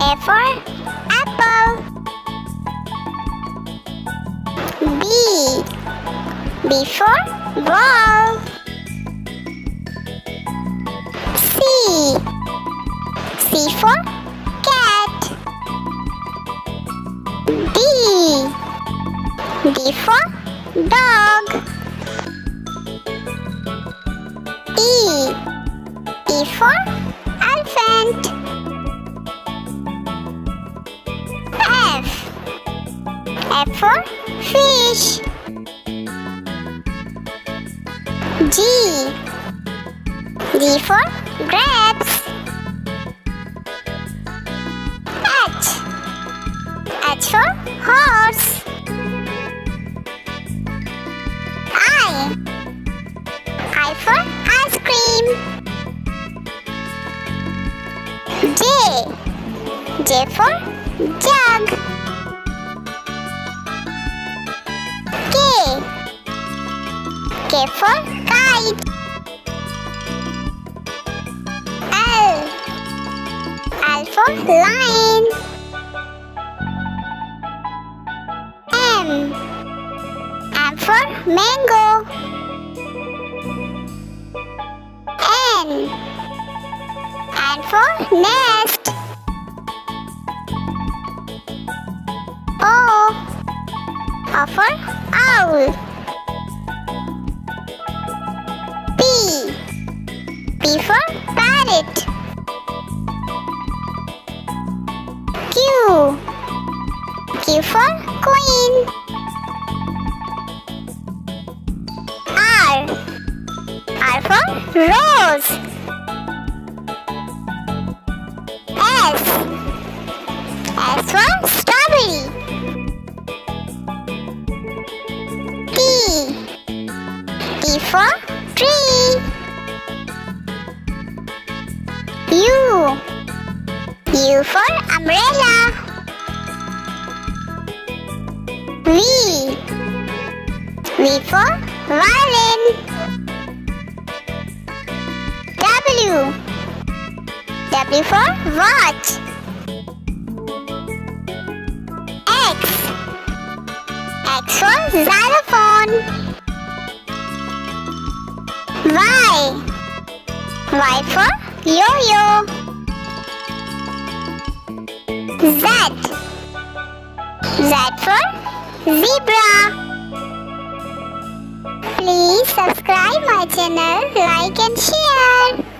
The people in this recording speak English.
A for apple. B. B for ball. C. C for cat. D. D for dog. E. E for elephant. F. F for fish. G. G for grapes. H. H for horse. I for ice cream. J. J for jug. K. K for kite. L. L for lion. M. M for mango. N. N for nest. O. O for owl. P. P for parrot. Q. Q for queen. R. R for rose. S. S for strawberry. T. T for tree. U. U for umbrella. V. V for violin. W. W for watch. X. X for xylophone. Y. Y for yo-yo. Z. Z for zebra. Please subscribe my channel, like and share.